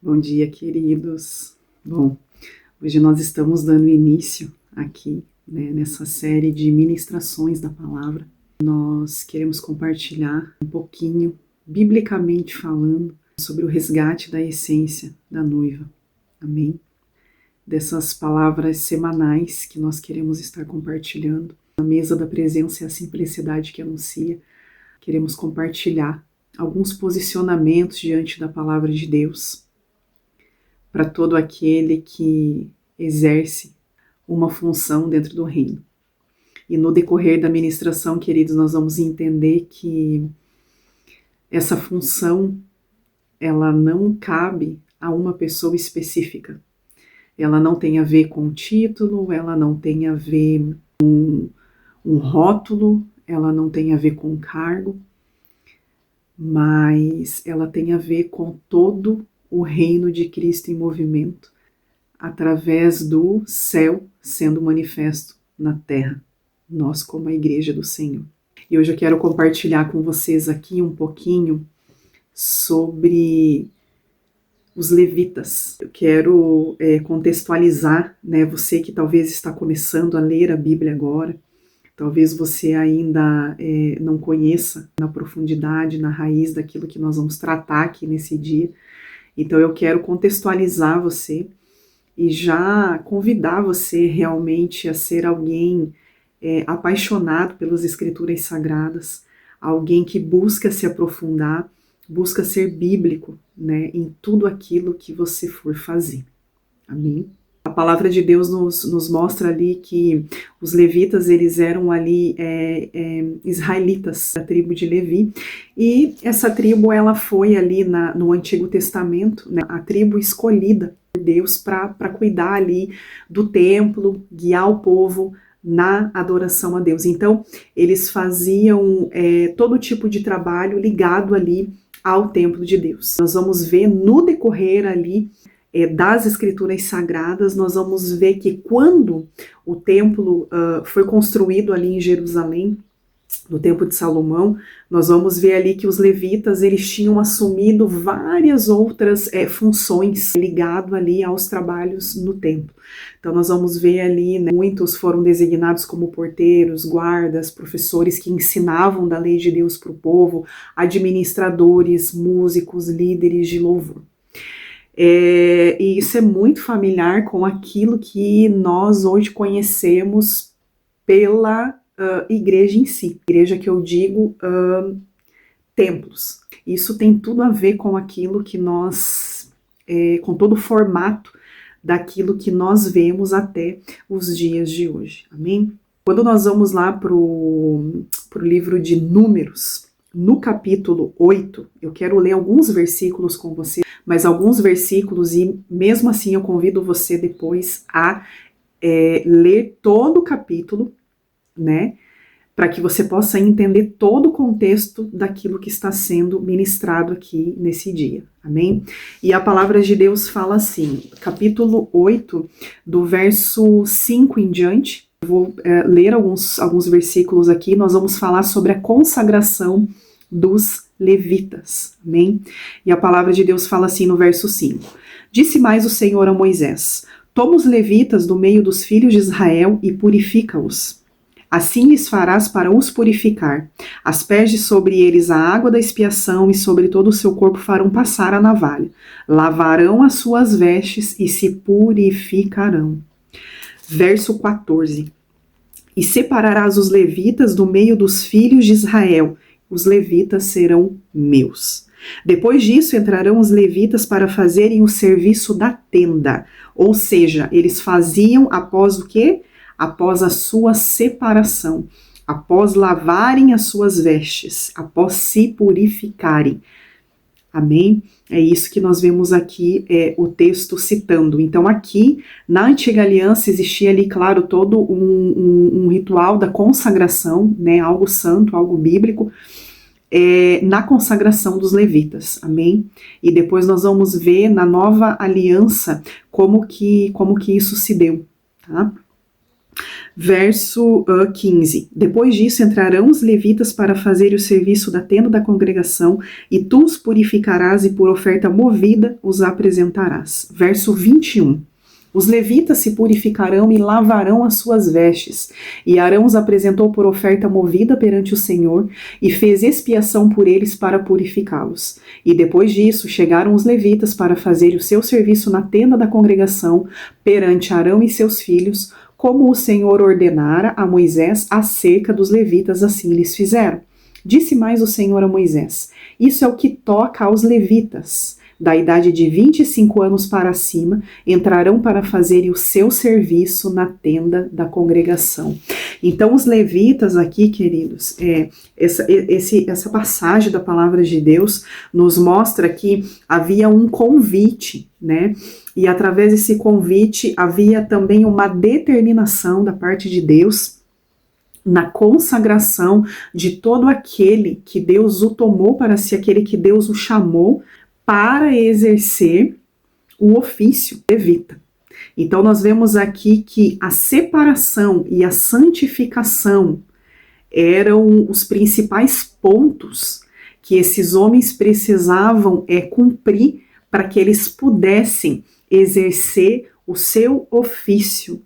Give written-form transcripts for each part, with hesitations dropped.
Bom dia, queridos. Bom, hoje nós estamos dando início aqui, nessa série de ministrações da palavra. Nós queremos compartilhar um pouquinho, biblicamente falando, sobre o resgate da essência da noiva. Amém? Dessas palavras semanais que nós queremos estar compartilhando. Na mesa da presença é a simplicidade que anuncia. Queremos compartilhar alguns posicionamentos diante da palavra de Deus, para todo aquele que exerce uma função dentro do reino. E no decorrer da ministração, queridos, nós vamos entender que essa função, ela não cabe a uma pessoa específica. Ela não tem a ver com o título, ela não tem a ver com um rótulo, ela não tem a ver com cargo, mas ela tem a ver com todo o reino de Cristo em movimento, através do céu sendo manifesto na terra, nós como a igreja do Senhor. E hoje eu quero compartilhar com vocês aqui um pouquinho sobre os levitas. Eu quero contextualizar, você que talvez está começando a ler a Bíblia agora, talvez você ainda não conheça na profundidade, na raiz daquilo que nós vamos tratar aqui nesse dia. Então eu quero contextualizar você e já convidar você realmente a ser alguém apaixonado pelas Escrituras Sagradas, alguém que busca se aprofundar, busca ser bíblico, em tudo aquilo que você for fazer. Amém? A palavra de Deus nos mostra ali que os levitas, eles eram ali israelitas, da tribo de Levi, e essa tribo, ela foi ali no Antigo Testamento, a tribo escolhida por Deus para cuidar ali do templo, guiar o povo na adoração a Deus. Então, eles faziam todo tipo de trabalho ligado ali ao templo de Deus. Nós vamos ver no decorrer ali das Escrituras Sagradas, nós vamos ver que quando o templo foi construído ali em Jerusalém, no Templo de Salomão, nós vamos ver ali que os levitas, eles tinham assumido várias outras funções ligado ali aos trabalhos no templo. Então nós vamos ver ali, muitos foram designados como porteiros, guardas, professores que ensinavam da lei de Deus para o povo, administradores, músicos, líderes de louvor. E isso é muito familiar com aquilo que nós hoje conhecemos pela igreja em si. Igreja que eu digo templos. Isso tem tudo a ver com aquilo que nós, com todo o formato daquilo que nós vemos até os dias de hoje. Amém? Quando nós vamos lá para o livro de Números, no capítulo 8, eu quero ler alguns versículos com você, mas alguns versículos, e mesmo assim eu convido você depois a ler todo o capítulo, para que você possa entender todo o contexto daquilo que está sendo ministrado aqui nesse dia, amém? E a palavra de Deus fala assim, capítulo 8, do verso 5 em diante, eu vou ler alguns versículos aqui, nós vamos falar sobre a consagração dos levitas, amém? E a palavra de Deus fala assim no verso 5, disse mais o Senhor a Moisés, toma os levitas do meio dos filhos de Israel e purifica-os. Assim lhes farás para os purificar. Asperge sobre eles a água da expiação e sobre todo o seu corpo farão passar a navalha. Lavarão as suas vestes e se purificarão. Verso 14. E separarás os levitas do meio dos filhos de Israel. Os levitas serão meus. Depois disso entrarão os levitas para fazerem o serviço da tenda. Ou seja, eles faziam após o quê? Após a sua separação, após lavarem as suas vestes, após se purificarem. Amém? É isso que nós vemos aqui, o texto citando. Então aqui, na Antiga Aliança, existia ali, claro, todo um ritual da consagração, algo santo, algo bíblico, na consagração dos levitas, amém? E depois nós vamos ver na Nova Aliança como que isso se deu, tá? Verso 15. Depois disso entrarão os levitas para fazer o serviço da tenda da congregação, e tu os purificarás e por oferta movida os apresentarás. Verso 21. Os levitas se purificarão e lavarão as suas vestes. E Arão os apresentou por oferta movida perante o Senhor e fez expiação por eles para purificá-los. E depois disso chegaram os levitas para fazer o seu serviço na tenda da congregação perante Arão e seus filhos, como o Senhor ordenara a Moisés acerca dos levitas, assim lhes fizeram. Disse mais o Senhor a Moisés: isso é o que toca aos levitas. Da idade de 25 anos para cima, entrarão para fazerem o seu serviço na tenda da congregação. Então, os levitas aqui, queridos, essa passagem da palavra de Deus nos mostra que havia um convite, né? E através desse convite havia também uma determinação da parte de Deus na consagração de todo aquele que Deus o tomou para si, aquele que Deus o chamou para exercer o ofício levita. Então nós vemos aqui que a separação e a santificação eram os principais pontos que esses homens precisavam cumprir para que eles pudessem exercer o seu ofício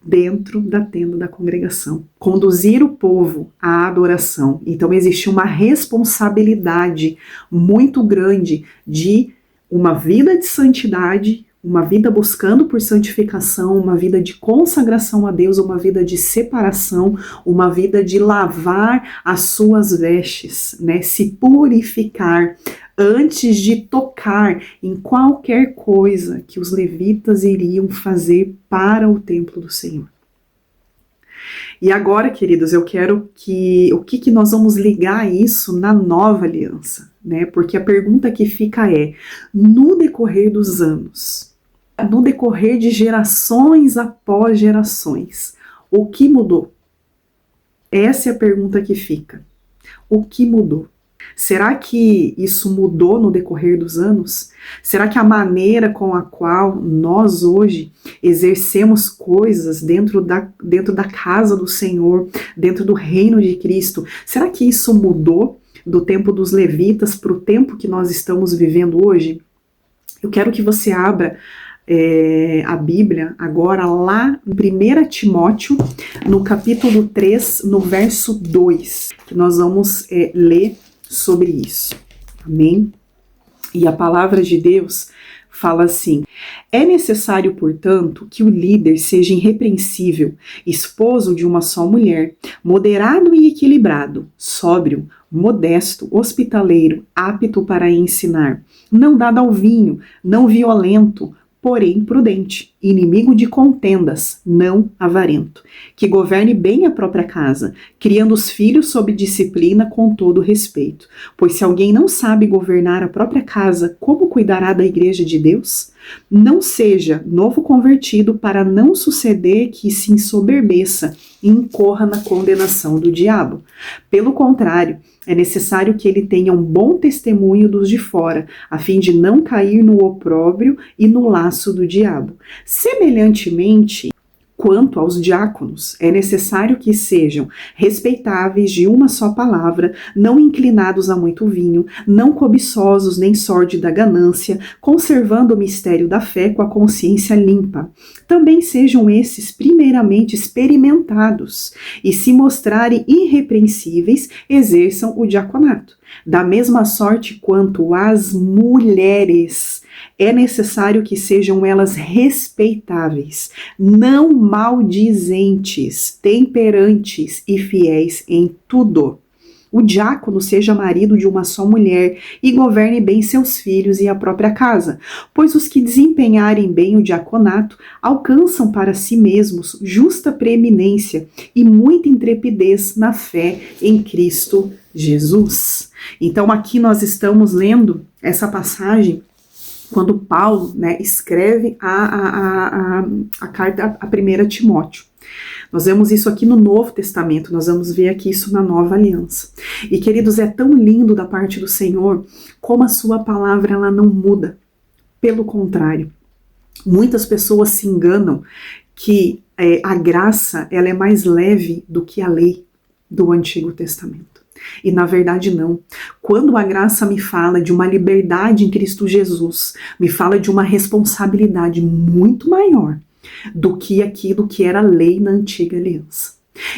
dentro da tenda da congregação, conduzir o povo à adoração. Então existe uma responsabilidade muito grande de uma vida de santidade, uma vida buscando por santificação, uma vida de consagração a Deus, uma vida de separação, uma vida de lavar as suas vestes, né? Se purificar antes de tocar em qualquer coisa que os levitas iriam fazer para o templo do Senhor. E agora, queridos, eu quero o que nós vamos ligar isso na nova aliança, né? Porque a pergunta que fica no decorrer dos anos, no decorrer de gerações após gerações, o que mudou? Essa é a pergunta que fica. O que mudou? Será que isso mudou no decorrer dos anos? Será que a maneira com a qual nós hoje exercemos coisas dentro da casa do Senhor, dentro do reino de Cristo, será que isso mudou do tempo dos levitas para o tempo que nós estamos vivendo hoje? Eu quero que você abra a Bíblia agora lá em 1 Timóteo, no capítulo 3, no verso 2, que nós vamos ler sobre isso, amém? E a palavra de Deus fala assim: é necessário, portanto, que o líder seja irrepreensível, esposo de uma só mulher, moderado e equilibrado, sóbrio, modesto, hospitaleiro, apto para ensinar, não dado ao vinho, não violento, porém prudente, inimigo de contendas, não avarento, que governe bem a própria casa, criando os filhos sob disciplina com todo respeito. Pois se alguém não sabe governar a própria casa, como cuidará da igreja de Deus? Não seja novo convertido para não suceder que se ensoberbeça e incorra na condenação do diabo. Pelo contrário, é necessário que ele tenha um bom testemunho dos de fora, a fim de não cair no opróbrio e no laço do diabo. Semelhantemente, quanto aos diáconos, é necessário que sejam respeitáveis de uma só palavra, não inclinados a muito vinho, não cobiçosos nem sórdida ganância, conservando o mistério da fé com a consciência limpa. Também sejam esses primeiramente experimentados e, se mostrarem irrepreensíveis, exerçam o diaconato. Da mesma sorte quanto as mulheres, é necessário que sejam elas respeitáveis, não maldizentes, temperantes e fiéis em tudo. O diácono seja marido de uma só mulher e governe bem seus filhos e a própria casa, pois os que desempenharem bem o diaconato alcançam para si mesmos justa preeminência e muita intrepidez na fé em Cristo Jesus. Então aqui nós estamos lendo essa passagem quando Paulo, escreve a carta a 1 Timóteo. Nós vemos isso aqui no Novo Testamento, nós vamos ver aqui isso na Nova Aliança. E, queridos, é tão lindo da parte do Senhor como a sua palavra ela não muda. Pelo contrário, muitas pessoas se enganam que a graça ela é mais leve do que a lei do Antigo Testamento. E na verdade não. Quando a graça me fala de uma liberdade em Cristo Jesus, me fala de uma responsabilidade muito maior do que aquilo que era lei na antiga aliança.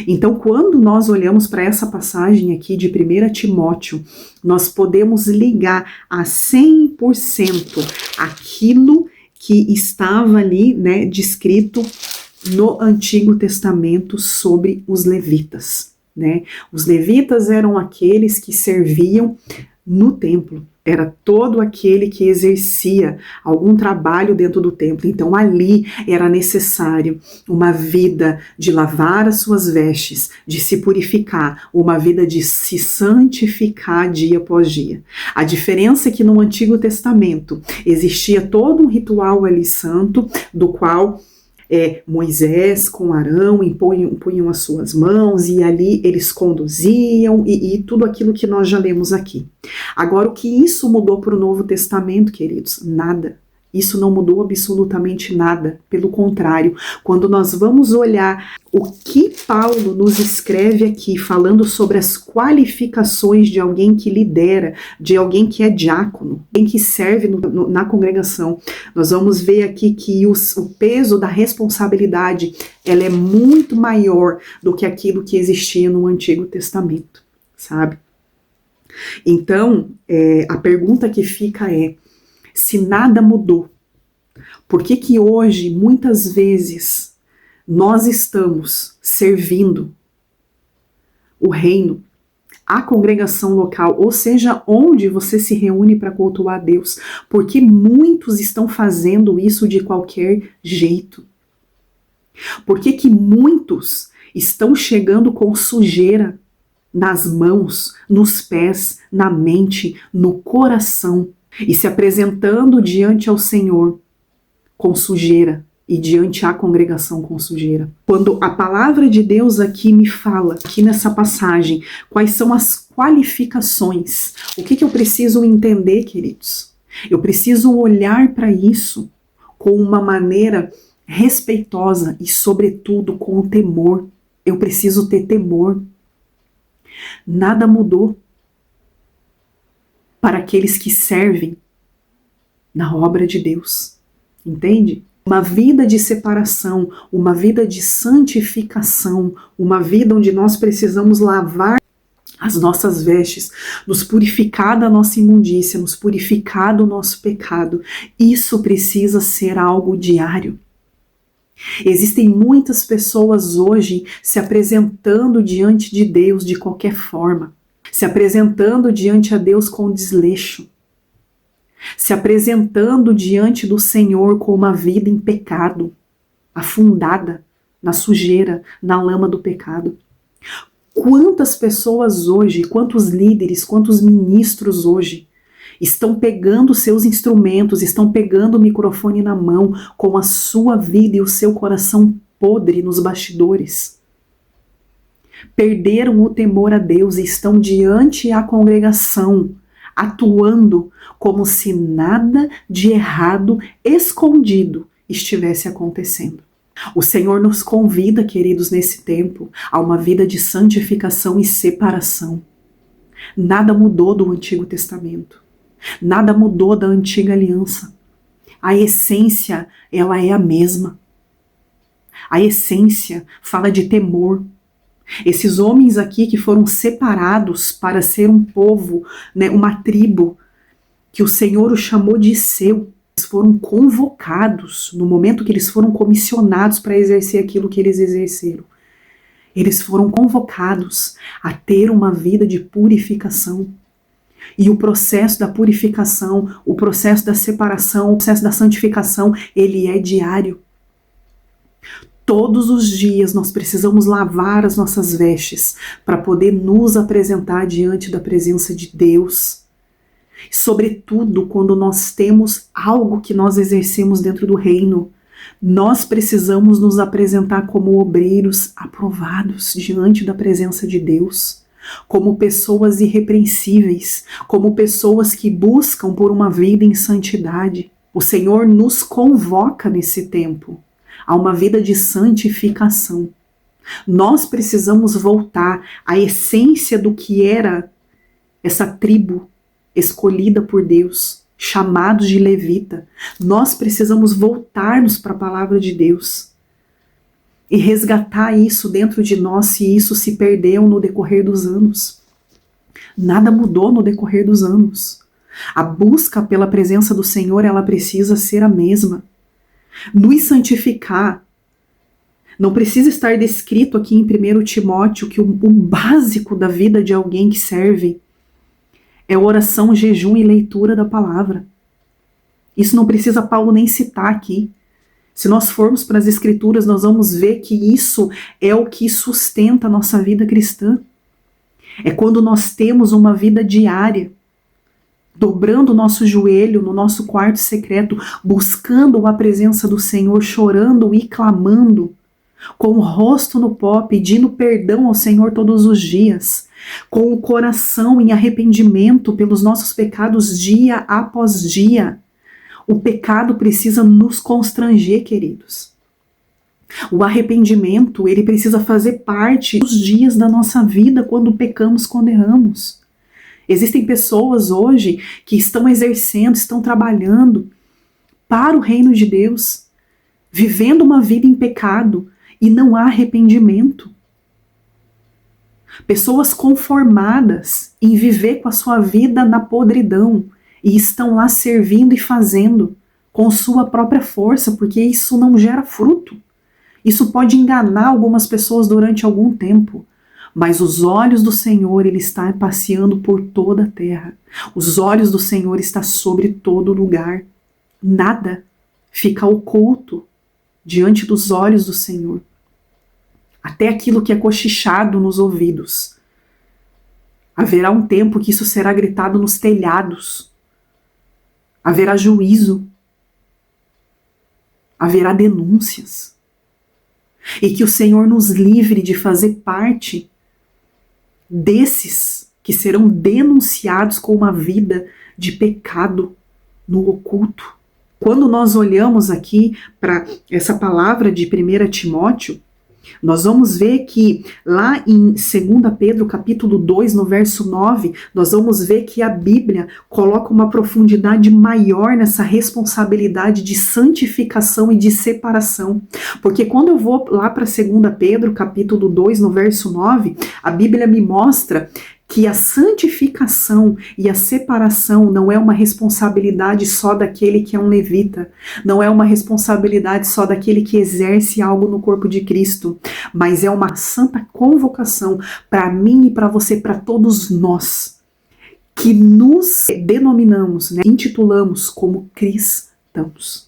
Então, quando nós olhamos para essa passagem aqui de 1 Timóteo, nós podemos ligar a 100% aquilo que estava ali, né, descrito no Antigo Testamento sobre os levitas, né? Os levitas eram aqueles que serviam no templo. Era todo aquele que exercia algum trabalho dentro do templo. Então ali era necessário uma vida de lavar as suas vestes, de se purificar, uma vida de se santificar dia após dia. A diferença é que no Antigo Testamento existia todo um ritual ali santo, do qual Moisés com Arão punham as suas mãos e ali eles conduziam e tudo aquilo que nós já lemos aqui. Agora, o que isso mudou para o Novo Testamento, queridos? Nada. Isso não mudou absolutamente nada. Pelo contrário, quando nós vamos olhar o que Paulo nos escreve aqui, falando sobre as qualificações de alguém que lidera, de alguém que é diácono, alguém que serve na congregação, nós vamos ver aqui que o peso da responsabilidade ela é muito maior do que aquilo que existia no Antigo Testamento, sabe? Então, a pergunta que fica é: se nada mudou, por que hoje, muitas vezes, nós estamos servindo o reino, a congregação local, ou seja, onde você se reúne para cultuar a Deus? Porque muitos estão fazendo isso de qualquer jeito? Por que muitos estão chegando com sujeira nas mãos, nos pés, na mente, no coração, e se apresentando diante ao Senhor com sujeira e diante à congregação com sujeira? Quando a palavra de Deus aqui me fala, aqui nessa passagem, quais são as qualificações, o que eu preciso entender, queridos? Eu preciso olhar para isso com uma maneira respeitosa e, sobretudo, com temor. Eu preciso ter temor. Nada mudou para aqueles que servem na obra de Deus, entende? Uma vida de separação, uma vida de santificação, uma vida onde nós precisamos lavar as nossas vestes, nos purificar da nossa imundícia, nos purificar do nosso pecado. Isso precisa ser algo diário. Existem muitas pessoas hoje se apresentando diante de Deus de qualquer forma, se apresentando diante a Deus com desleixo, se apresentando diante do Senhor com uma vida em pecado, afundada na sujeira, na lama do pecado. Quantas pessoas hoje, quantos líderes, quantos ministros hoje estão pegando seus instrumentos, estão pegando o microfone na mão com a sua vida e o seu coração podre nos bastidores? Perderam o temor a Deus e estão diante da congregação, atuando como se nada de errado, escondido, estivesse acontecendo. O Senhor nos convida, queridos, nesse tempo, a uma vida de santificação e separação. Nada mudou do Antigo Testamento. Nada mudou da antiga aliança. A essência, ela é a mesma. A essência fala de temor. Esses homens aqui que foram separados para ser um povo, né, uma tribo, que o Senhor os chamou de seu, eles foram convocados no momento que eles foram comissionados para exercer aquilo que eles exerceram. Eles foram convocados a ter uma vida de purificação. E o processo da purificação, o processo da separação, o processo da santificação, ele é diário. Todos os dias nós precisamos lavar as nossas vestes para poder nos apresentar diante da presença de Deus. Sobretudo quando nós temos algo que nós exercemos dentro do reino, nós precisamos nos apresentar como obreiros aprovados diante da presença de Deus, como pessoas irrepreensíveis, como pessoas que buscam por uma vida em santidade. O Senhor nos convoca nesse tempo a uma vida de santificação. Nós precisamos voltar à essência do que era essa tribo escolhida por Deus, chamados de levita. Nós precisamos voltarmos para a palavra de Deus e resgatar isso dentro de nós, se isso se perdeu no decorrer dos anos. Nada mudou no decorrer dos anos. A busca pela presença do Senhor, ela precisa ser a mesma. Nos santificar. Não precisa estar descrito aqui em 1 Timóteo que o básico da vida de alguém que serve é oração, jejum e leitura da palavra. Isso não precisa Paulo nem citar aqui. Se nós formos para as Escrituras, nós vamos ver que isso é o que sustenta a nossa vida cristã. É quando nós temos uma vida diária, dobrando o nosso joelho no nosso quarto secreto, buscando a presença do Senhor, chorando e clamando, com o rosto no pó, pedindo perdão ao Senhor todos os dias, com o coração em arrependimento pelos nossos pecados dia após dia. O pecado precisa nos constranger, queridos. O arrependimento, ele precisa fazer parte dos dias da nossa vida quando pecamos, quando erramos. Existem pessoas hoje que estão exercendo, estão trabalhando para o reino de Deus, vivendo uma vida em pecado, e não há arrependimento. Pessoas conformadas em viver com a sua vida na podridão e estão lá servindo e fazendo com sua própria força, porque isso não gera fruto. Isso pode enganar algumas pessoas durante algum tempo, mas os olhos do Senhor, ele está passeando por toda a terra. Os olhos do Senhor estão sobre todo lugar. Nada fica oculto diante dos olhos do Senhor. Até aquilo que é cochichado nos ouvidos. Haverá um tempo que isso será gritado nos telhados. Haverá juízo. Haverá denúncias. E que o Senhor nos livre de fazer parte desses que serão denunciados com uma vida de pecado no oculto. Quando nós olhamos aqui para essa palavra de 1 Timóteo, nós vamos ver que lá em 2 Pedro capítulo 2, no verso 9, nós vamos ver que a Bíblia coloca uma profundidade maior nessa responsabilidade de santificação e de separação. Porque quando eu vou lá para 2 Pedro capítulo 2, no verso 9, a Bíblia me mostra que a santificação e a separação não é uma responsabilidade só daquele que é um levita, não é uma responsabilidade só daquele que exerce algo no corpo de Cristo, mas é uma santa convocação para mim e para você, para todos nós, que nos denominamos, intitulamos como cristãos.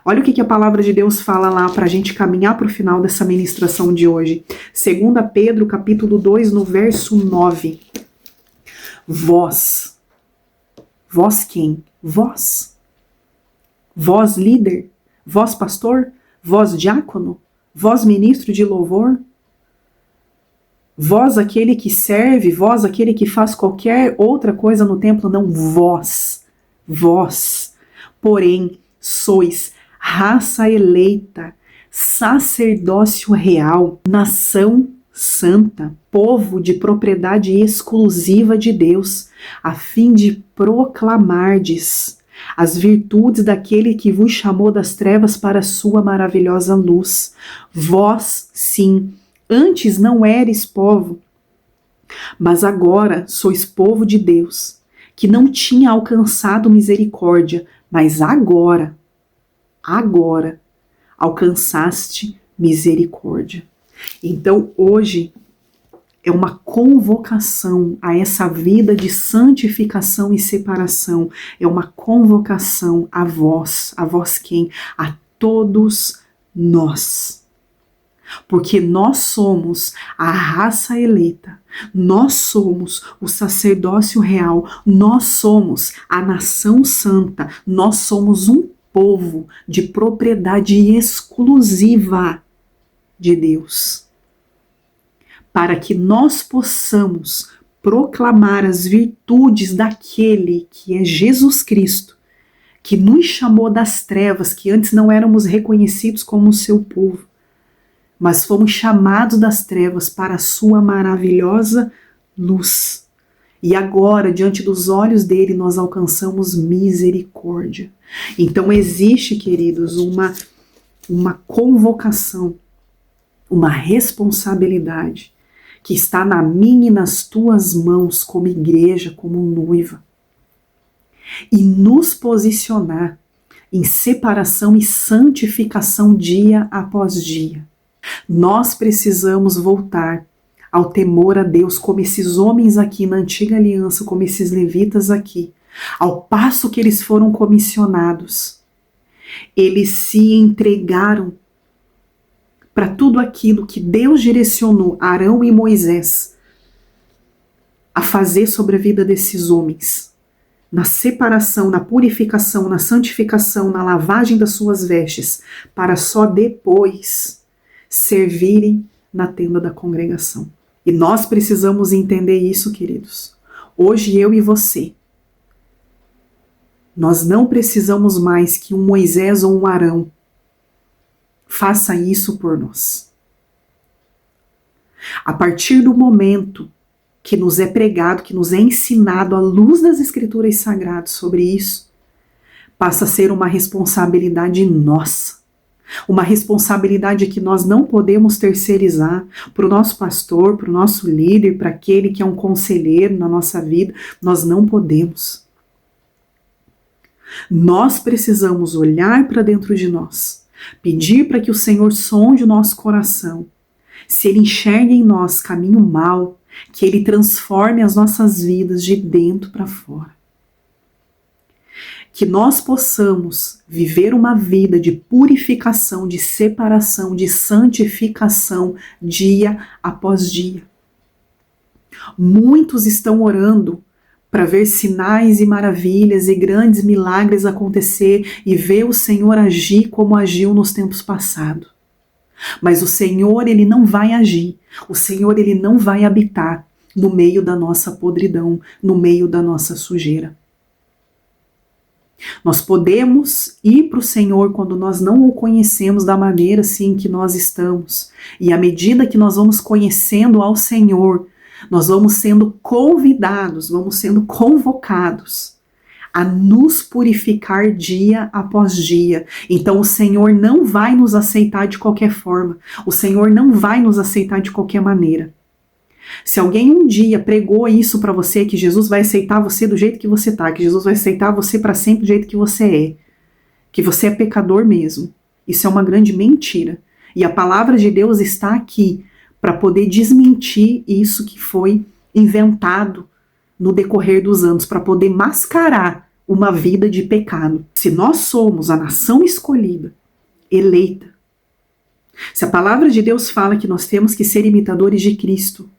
Olha o que a palavra de Deus fala lá para a gente caminhar para o final dessa ministração de hoje. 2 Pedro, capítulo 2, no verso 9. Vós. Vós quem? Vós. Vós líder? Vós pastor? Vós diácono? Vós ministro de louvor? Vós aquele que serve? Vós aquele que faz qualquer outra coisa no templo? Não, vós. Vós. Porém, sois raça eleita, sacerdócio real, nação santa, povo de propriedade exclusiva de Deus, a fim de proclamardes as virtudes daquele que vos chamou das trevas para a sua maravilhosa luz. Vós, sim, antes não éreis povo, mas agora sois povo de Deus, que não tinha alcançado misericórdia, mas agora alcançaste misericórdia. Então hoje é uma convocação a essa vida de santificação e separação, é uma convocação a vós quem? A todos nós. Porque nós somos a raça eleita, nós somos o sacerdócio real, nós somos a nação santa, nós somos um povo de propriedade exclusiva de Deus, para que nós possamos proclamar as virtudes daquele que é Jesus Cristo, que nos chamou das trevas, que antes não éramos reconhecidos como o seu povo, mas fomos chamados das trevas para a sua maravilhosa luz. E agora, diante dos olhos dele, nós alcançamos misericórdia. Então existe, queridos, uma convocação, uma responsabilidade que está na minha e nas tuas mãos como igreja, como noiva. E nos posicionar em separação e santificação dia após dia. Nós precisamos voltar ao temor a Deus, como esses homens aqui na antiga aliança, como esses levitas aqui, ao passo que eles foram comissionados. Eles se entregaram para tudo aquilo que Deus direcionou Arão e Moisés a fazer sobre a vida desses homens. Na separação, na purificação, na santificação, na lavagem das suas vestes, para só depois servirem na tenda da congregação. E nós precisamos entender isso, queridos. Hoje eu e você, nós não precisamos mais que um Moisés ou um Arão faça isso por nós. A partir do momento que nos é pregado, que nos é ensinado à luz das Escrituras Sagradas sobre isso, passa a ser uma responsabilidade nossa. Uma responsabilidade que nós não podemos terceirizar para o nosso pastor, para o nosso líder, para aquele que é um conselheiro na nossa vida. Nós não podemos. Nós precisamos olhar para dentro de nós, pedir para que o Senhor sonde o nosso coração. Se Ele enxerga em nós caminho mau, que Ele transforme as nossas vidas de dentro para fora. Que nós possamos viver uma vida de purificação, de separação, de santificação, dia após dia. Muitos estão orando para ver sinais e maravilhas e grandes milagres acontecer e ver o Senhor agir como agiu nos tempos passados. Mas o Senhor, Ele não vai agir. O Senhor, Ele não vai habitar no meio da nossa podridão, no meio da nossa sujeira. Nós podemos ir para o Senhor quando nós não o conhecemos da maneira assim que nós estamos. E à medida que nós vamos conhecendo ao Senhor, nós vamos sendo convidados, vamos sendo convocados a nos purificar dia após dia. Então o Senhor não vai nos aceitar de qualquer forma. O Senhor não vai nos aceitar de qualquer maneira. Se alguém um dia pregou isso para você, que Jesus vai aceitar você do jeito que você tá, que Jesus vai aceitar você para sempre do jeito que você é pecador mesmo, isso é uma grande mentira. E a palavra de Deus está aqui para poder desmentir isso que foi inventado no decorrer dos anos, para poder mascarar uma vida de pecado. Se nós somos a nação escolhida, eleita, se a palavra de Deus fala que nós temos que ser imitadores de Cristo,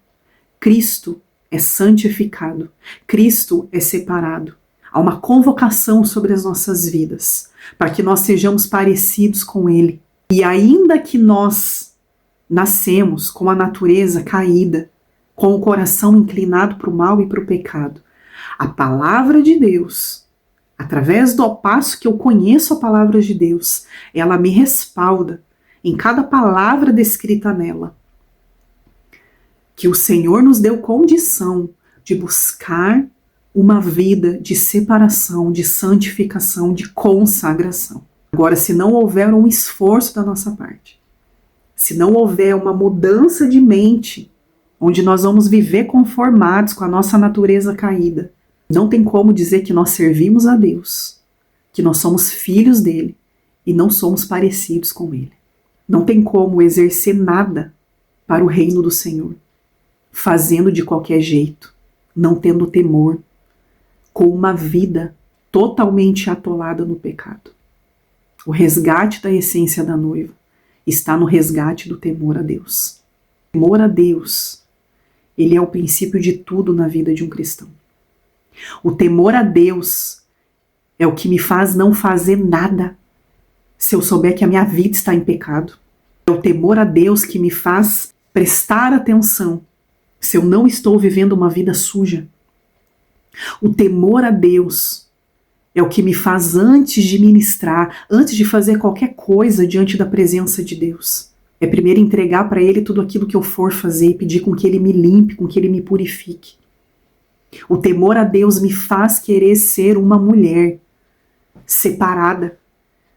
Cristo é santificado, Cristo é separado. Há uma convocação sobre as nossas vidas, para que nós sejamos parecidos com Ele. E ainda que nós nascemos com a natureza caída, com o coração inclinado para o mal e para o pecado, a palavra de Deus, através do passo que eu conheço a palavra de Deus, ela me respalda em cada palavra descrita nela. Que o Senhor nos deu condição de buscar uma vida de separação, de santificação, de consagração. Agora, se não houver um esforço da nossa parte, se não houver uma mudança de mente, onde nós vamos viver conformados com a nossa natureza caída, não tem como dizer que nós servimos a Deus, que nós somos filhos dele e não somos parecidos com ele. Não tem como exercer nada para o reino do Senhor, fazendo de qualquer jeito, não tendo temor, com uma vida totalmente atolada no pecado. O resgate da essência da noiva está no resgate do temor a Deus. O temor a Deus, ele é o princípio de tudo na vida de um cristão. O temor a Deus é o que me faz não fazer nada se eu souber que a minha vida está em pecado. É o temor a Deus que me faz prestar atenção se eu não estou vivendo uma vida suja. O temor a Deus É o que me faz antes de ministrar, antes de fazer qualquer coisa diante da presença de Deus. É primeiro entregar para Ele tudo aquilo que eu for fazer e pedir com que Ele me limpe, com que Ele me purifique. O temor a Deus me faz querer ser uma mulher separada,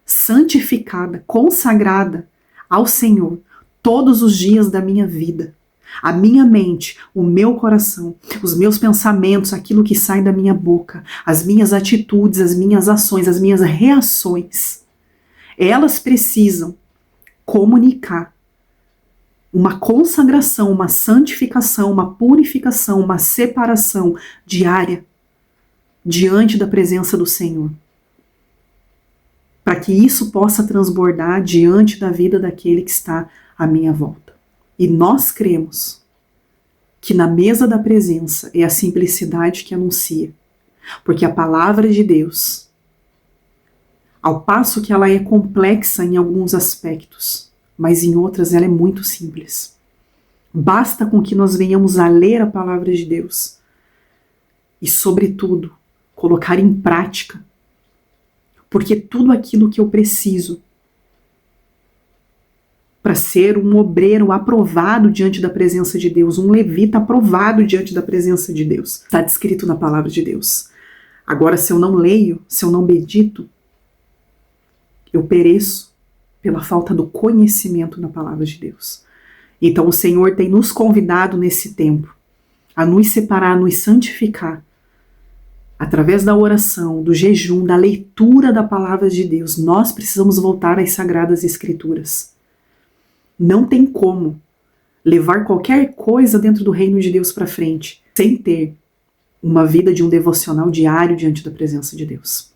santificada, consagrada ao Senhor todos os dias da minha vida. A minha mente, o meu coração, os meus pensamentos, aquilo que sai da minha boca, as minhas atitudes, as minhas ações, as minhas reações, elas precisam comunicar uma consagração, uma santificação, uma purificação, uma separação diária diante da presença do Senhor. Para que isso possa transbordar diante da vida daquele que está à minha volta. E nós cremos que na mesa da presença é a simplicidade que anuncia. Porque a palavra de Deus, ao passo que ela é complexa em alguns aspectos, mas em outras ela é muito simples. Basta com que nós venhamos a ler a palavra de Deus e, sobretudo, colocar em prática, porque tudo aquilo que eu preciso para ser um obreiro aprovado diante da presença de Deus, um levita aprovado diante da presença de Deus, está descrito na palavra de Deus. Agora, se eu não leio, se eu não medito, eu pereço pela falta do conhecimento na palavra de Deus. Então o Senhor tem nos convidado nesse tempo a nos separar, a nos santificar, através da oração, do jejum, da leitura da palavra de Deus. Nós precisamos voltar às Sagradas Escrituras. Não tem como levar qualquer coisa dentro do reino de Deus para frente sem ter uma vida de um devocional diário diante da presença de Deus.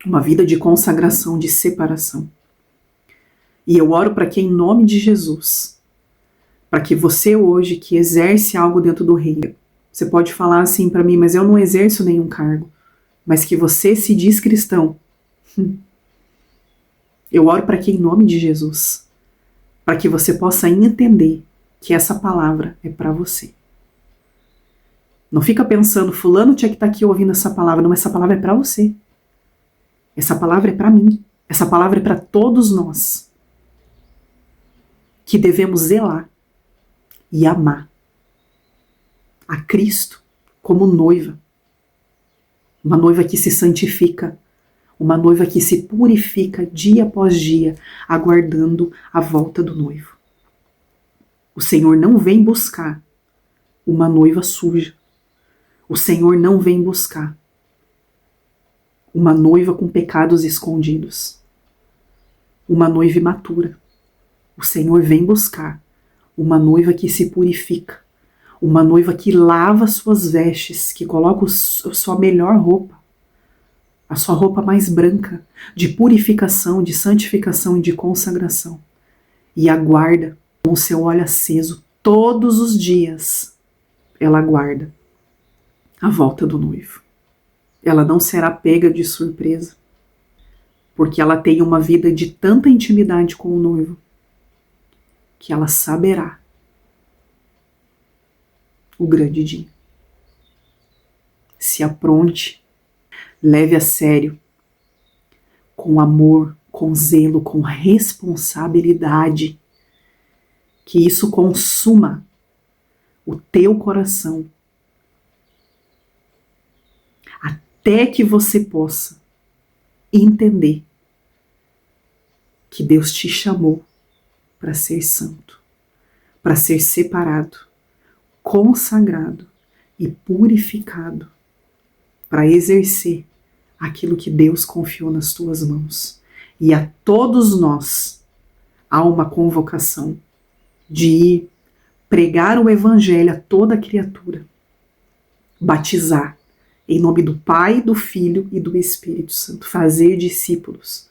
Uma vida de consagração, de separação. E eu oro para que, em nome de Jesus, para que você hoje que exerce algo dentro do reino, você pode falar assim para mim, mas eu não exerço nenhum cargo, mas que você se diz cristão. Eu oro para que, em nome de Jesus, para que você possa entender que essa palavra é para você. Não fica pensando, fulano tinha que estar aqui ouvindo essa palavra. Não, essa palavra é para você. Essa palavra é para mim. Essa palavra é para todos nós que devemos zelar e amar a Cristo como noiva. Uma noiva que se santifica, uma noiva que se purifica dia após dia, aguardando a volta do noivo. O Senhor não vem buscar uma noiva suja. O Senhor não vem buscar uma noiva com pecados escondidos. Uma noiva imatura. O Senhor vem buscar uma noiva que se purifica. Uma noiva que lava suas vestes, que coloca sua melhor roupa. A sua roupa mais branca, de purificação, de santificação e de consagração. E aguarda com o seu olho aceso todos os dias. Ela aguarda a volta do noivo. Ela não será pega de surpresa, porque ela tem uma vida de tanta intimidade com o noivo, que ela saberá o grande dia. Se apronte, leve a sério, com amor, com zelo, com responsabilidade, que isso consuma o teu coração, até que você possa entender que Deus te chamou para ser santo, para ser separado, consagrado e purificado, para exercer aquilo que Deus confiou nas tuas mãos. E a todos nós há uma convocação de ir pregar o evangelho a toda criatura, batizar em nome do Pai, do Filho e do Espírito Santo, fazer discípulos,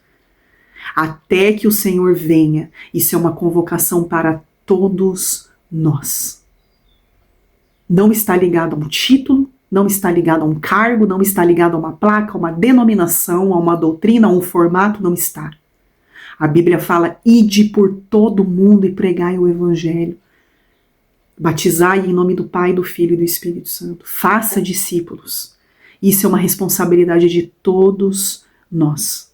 até que o Senhor venha. Isso é uma convocação para todos nós. Não está ligado a um título, não está ligado a um cargo, não está ligado a uma placa, a uma denominação, a uma doutrina, a um formato, não está. A Bíblia fala, ide por todo mundo e pregai o evangelho. Batizai em nome do Pai, do Filho e do Espírito Santo. Faça discípulos. Isso é uma responsabilidade de todos nós.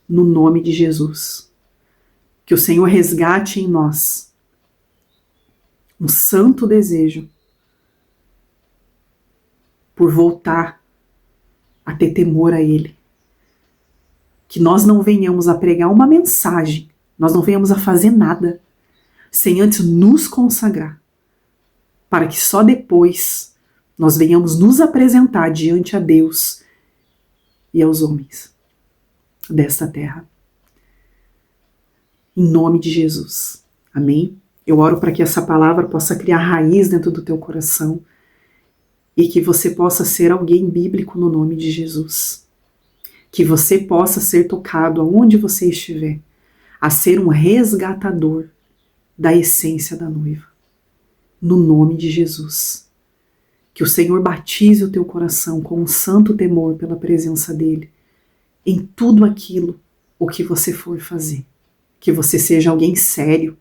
No nome de Jesus. Que o Senhor resgate em nós um santo desejo por voltar a ter temor a Ele. Que nós não venhamos a pregar uma mensagem, nós não venhamos a fazer nada sem antes nos consagrar, para que só depois nós venhamos nos apresentar diante a Deus e aos homens desta terra. Em nome de Jesus. Amém? Eu oro para que essa palavra possa criar raiz dentro do teu coração e que você possa ser alguém bíblico no nome de Jesus. Que você possa ser tocado aonde você estiver, a ser um resgatador da essência da noiva. No nome de Jesus. Que o Senhor batize o teu coração com um santo temor pela presença dEle em tudo aquilo o que você for fazer. Que você seja alguém sério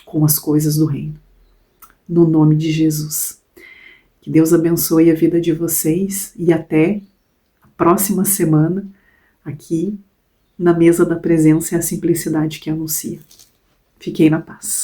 com as coisas do reino. No nome de Jesus. Que Deus abençoe a vida de vocês e até a próxima semana aqui na mesa da presença e a simplicidade que anuncia. Fiquei na paz.